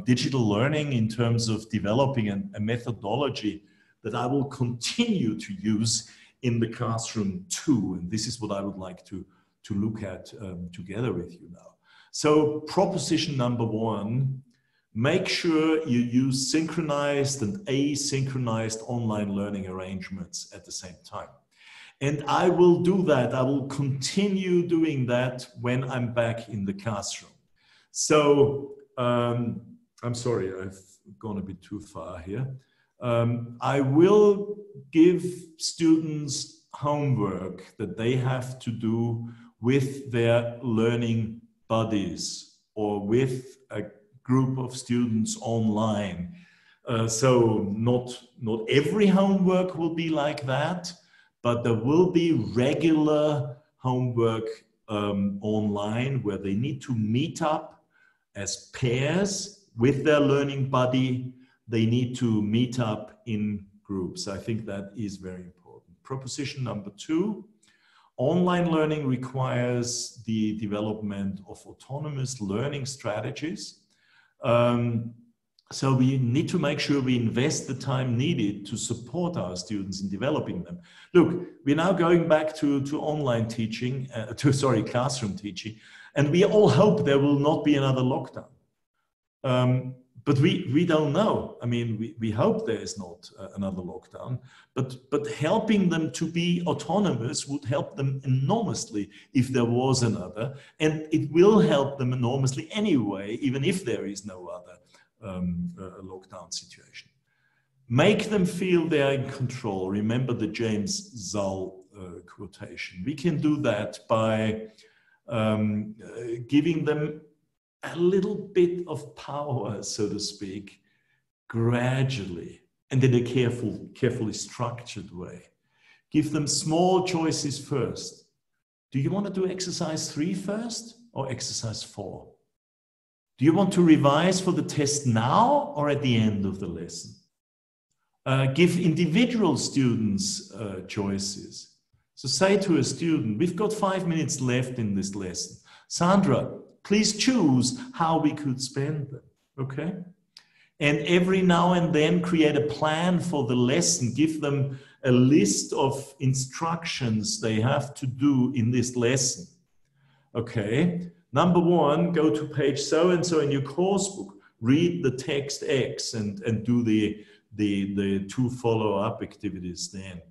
digital learning, in terms of developing a methodology that I will continue to use in the classroom too. And this is what I would like to look at together with you now. So proposition number 1, make sure you use synchronized and asynchronized online learning arrangements at the same time. And I will do that. I will continue doing that when I'm back in the classroom. So I'm sorry, I've gone a bit too far here. I will give students homework that they have to do with their learning buddies or with a group of students online. So not every homework will be like that, but there will be regular homework online where they need to meet up as pairs with their learning buddy. They need to meet up in groups. I think that is very important. Proposition number 2, online learning requires the development of autonomous learning strategies. So we need to make sure we invest the time needed to support our students in developing them. Look, we're now going back to online teaching, classroom teaching, and we all hope there will not be another lockdown. but we don't know. I mean, we hope there is not another lockdown, but helping them to be autonomous would help them enormously if there was another, and it will help them enormously anyway, even if there is no other lockdown situation. Make them feel they're in control. Remember the James Zull quotation. We can do that by giving them a little bit of power, so to speak, gradually and in a carefully structured way. Give them small choices first. Do you want to do exercise 3 first or exercise 4? Do you want to revise for the test now or at the end of the lesson? Give individual students choices. So say to a student, we've got 5 minutes left in this lesson. Sandra, please choose how we could spend them, okay? And every now and then create a plan for the lesson. Give them a list of instructions they have to do in this lesson, okay? Number 1, go to page so-and-so in your course book, read the text X and do the 2 follow-up activities then.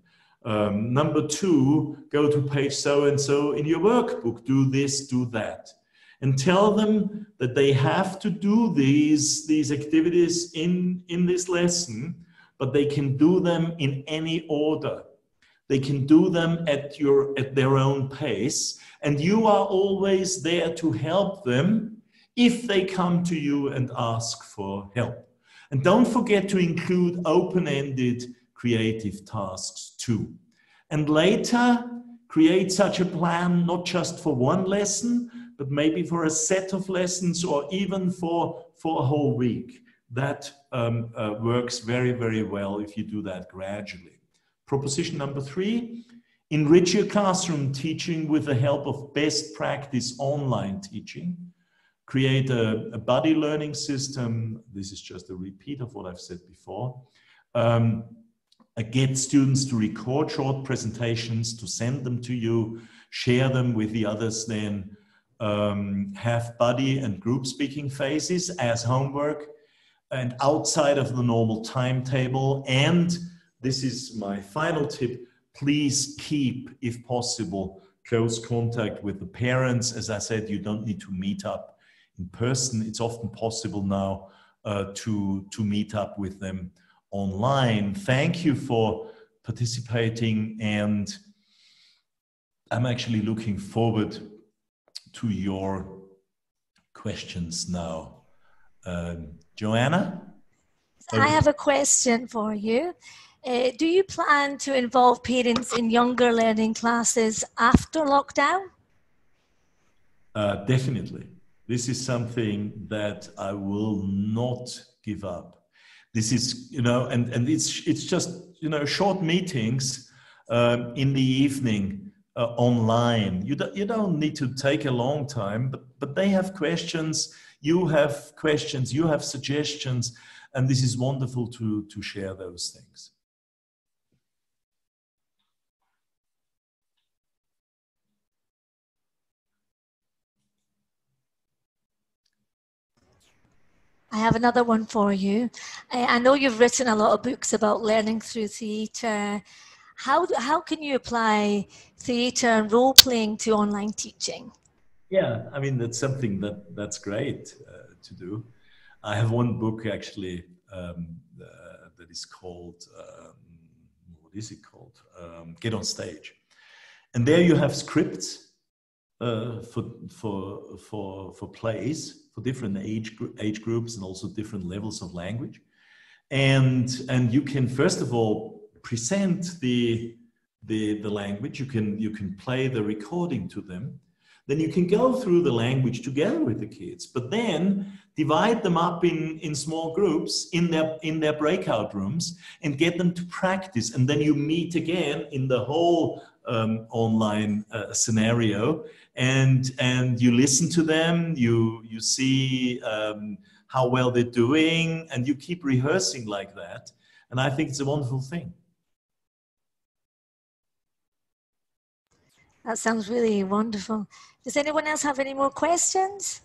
Number 2, go to page so-and-so in your workbook, do this, do that. And tell them that they have to do these activities in this lesson, but they can do them in any order. They can do them at their own pace, and you are always there to help them if they come to you and ask for help. And don't forget to include open-ended creative tasks too. And later, create such a plan not just for one lesson, but maybe for a set of lessons or even for a whole week. That works very, very well if you do that gradually. Proposition number 3, enrich your classroom teaching with the help of best practice online teaching. Create a buddy learning system. This is just a repeat of what I've said before. Get students to record short presentations, to send them to you, share them with the others then. Have buddy and group speaking phases as homework and outside of the normal timetable. And this is my final tip, please keep, if possible, close contact with the parents. As I said, you don't need to meet up in person. It's often possible now to meet up with them online. Thank you for participating, and I'm actually looking forward to your questions now. Joanna? I have a question for you. Do you plan to involve parents in younger learning classes after lockdown? Definitely. This is something that I will not give up. This is, and it's just, short meetings in the evening online. You don't need to take a long time, but they have questions, you have questions, you have suggestions, and this is wonderful to share those things. I have another one for you. I know you've written a lot of books about learning through theatre. How can you apply theatre and role-playing to online teaching? Yeah, I mean, that's something that's great to do. I have one book actually that is called, what is it called? Get on Stage. And there you have scripts for plays, for different age groups and also different levels of language. And you can, first of all, present the language. You can play the recording to them. Then you can go through the language together with the kids, but then divide them up in small groups in their breakout rooms and get them to practice. And then you meet again in the whole online scenario, and you listen to them, you see how well they're doing, and you keep rehearsing like that. And I think it's a wonderful thing. That sounds really wonderful. Does anyone else have any more questions?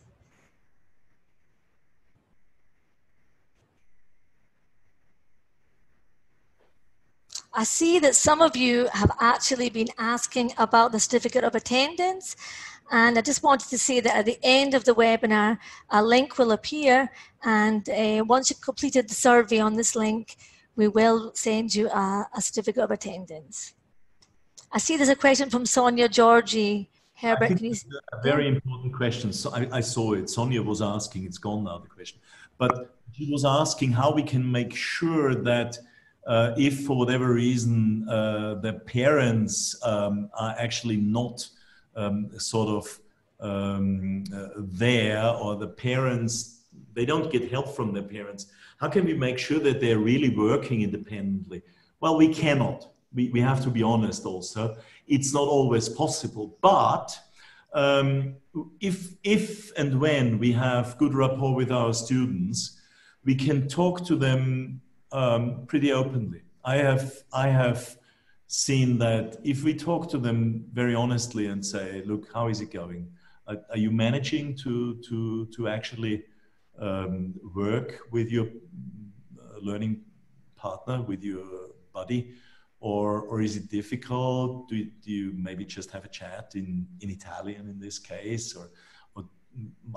I see that some of you have actually been asking about the certificate of attendance. And I just wanted to say that at the end of the webinar, a link will appear. And once you've completed the survey on this link, we will send you a certificate of attendance. I see there's a question from Sonia Georgie. Herbert, I think can you? it's a very important question. So I saw it. Sonia was asking, it's gone now, the question. But she was asking how we can make sure that if for whatever reason the parents are actually not sort of there, or the parents, they don't get help from their parents, how can we make sure that they're really working independently? Well, we cannot. We have to be honest also. It's not always possible, but if and when we have good rapport with our students, we can talk to them pretty openly. I have seen that if we talk to them very honestly and say, look, how is it going? Are you managing to actually work with your learning partner, with your buddy? Or is it difficult? Do you maybe just have a chat in Italian in this case? Or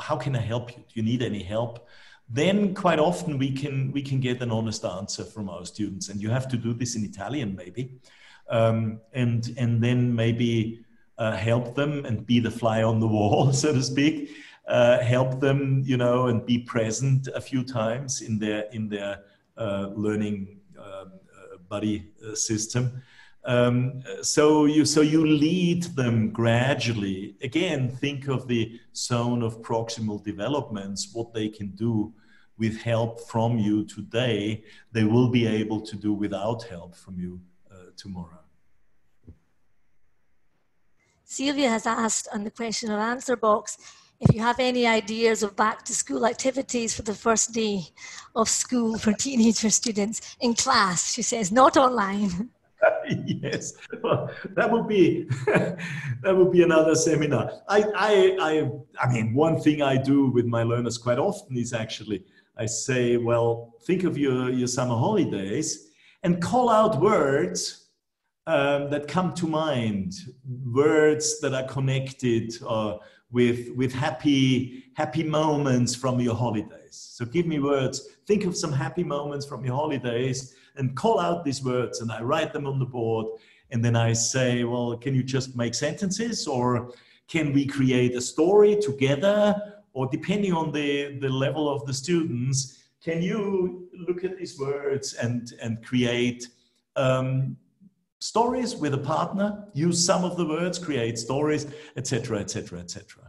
how can I help you? Do you need any help? Then quite often we can get an honest answer from our students. And you have to do this in Italian maybe. And then maybe help them and be the fly on the wall, so to speak. Help them, you know, and be present a few times in their learning buddy system. So you lead them gradually. Again, think of the zone of proximal developments, what they can do with help from you today, they will be able to do without help from you tomorrow. Sylvia has asked on the question and answer box if you have any ideas of back to school activities for the first day of school for teenager students in class. She says, not online. Yes, well, that would be another seminar. I mean, one thing I do with my learners quite often is actually I say, well, think of your summer holidays and call out words that come to mind, words that are connected with happy moments from your holidays. So give me words, think of some happy moments from your holidays and call out these words, and I write them on the board, and then I say, well, can you just make sentences, or can we create a story together, or depending on the level of the students, can you look at these words and create stories with a partner, use some of the words, create stories, etc., etc., etc.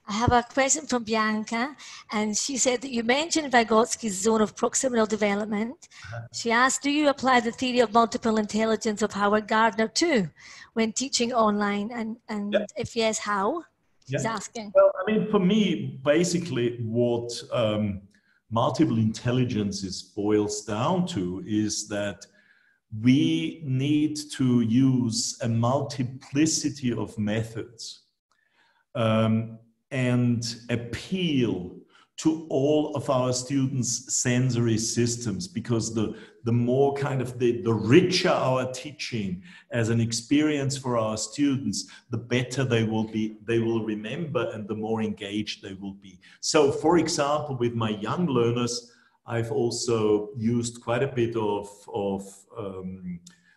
I have a question from Bianca, and she said that you mentioned Vygotsky's zone of proximal development. She asked, do you apply the theory of multiple intelligence of Howard Gardner too when teaching online? And Yep. If yes, how? She's asking. Well, I mean, for me, basically what multiple intelligences boils down to is that we need to use a multiplicity of methods and appeal to all of our students' sensory systems, because the more kind of the richer our teaching as an experience for our students, the better they will be, they will remember, and the more engaged they will be. So, for example, with my young learners, I've also used quite a bit of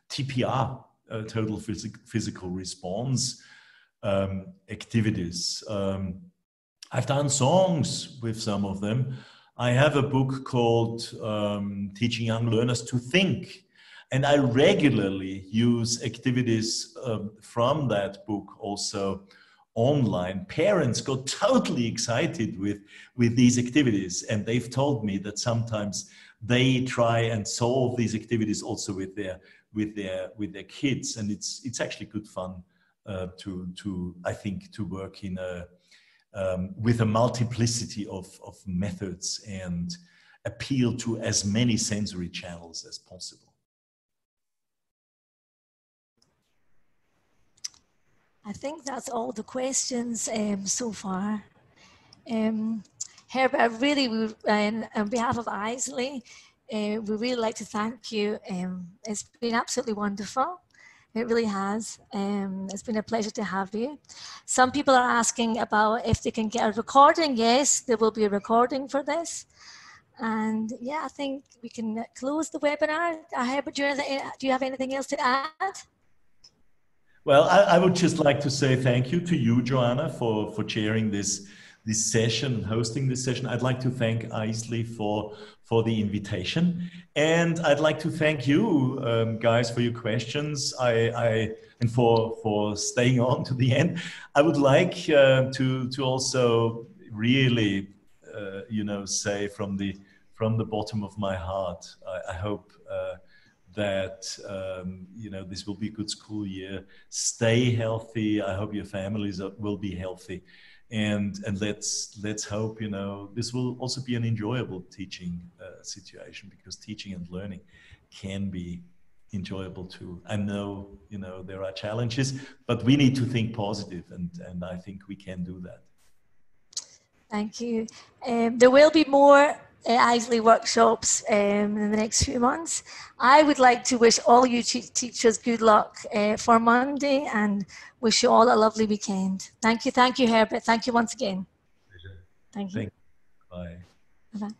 TPR, total physical response activities. I've done songs with some of them. I have a book called Teaching Young Learners to Think, and I regularly use activities from that book also online. Parents got totally excited with these activities, and they've told me that sometimes they try and solve these activities also with their kids, and it's actually good fun to I think to work in with a multiplicity of methods and appeal to as many sensory channels as possible. I think that's all the questions so far. Herbert, I really, on behalf of AISLi, we really like to thank you. It's been absolutely wonderful. It really has. It's been a pleasure to have you. Some people are asking about if they can get a recording. Yes, there will be a recording for this. And yeah, I think we can close the webinar. Herbert, do you have anything else to add? Well, I would just like to say thank you to you, Joanna, for chairing this session and hosting this session. I'd like to thank AISLi for the invitation. And I'd like to thank you guys for your questions and for staying on to the end. I would like to also really, say from the bottom of my heart, I hope that this will be a good school year. Stay healthy. I hope your families will be healthy, and let's hope this will also be an enjoyable teaching situation, because teaching and learning can be enjoyable too. I know there are challenges, but we need to think positive, and I think we can do that. Thank you. There will be more AISLi workshops in the next few months. I would like to wish all you teachers good luck for Monday, and wish you all a lovely weekend. Thank you, Herbert. Thank you once again. Pleasure. Thank you. Bye. Bye-bye.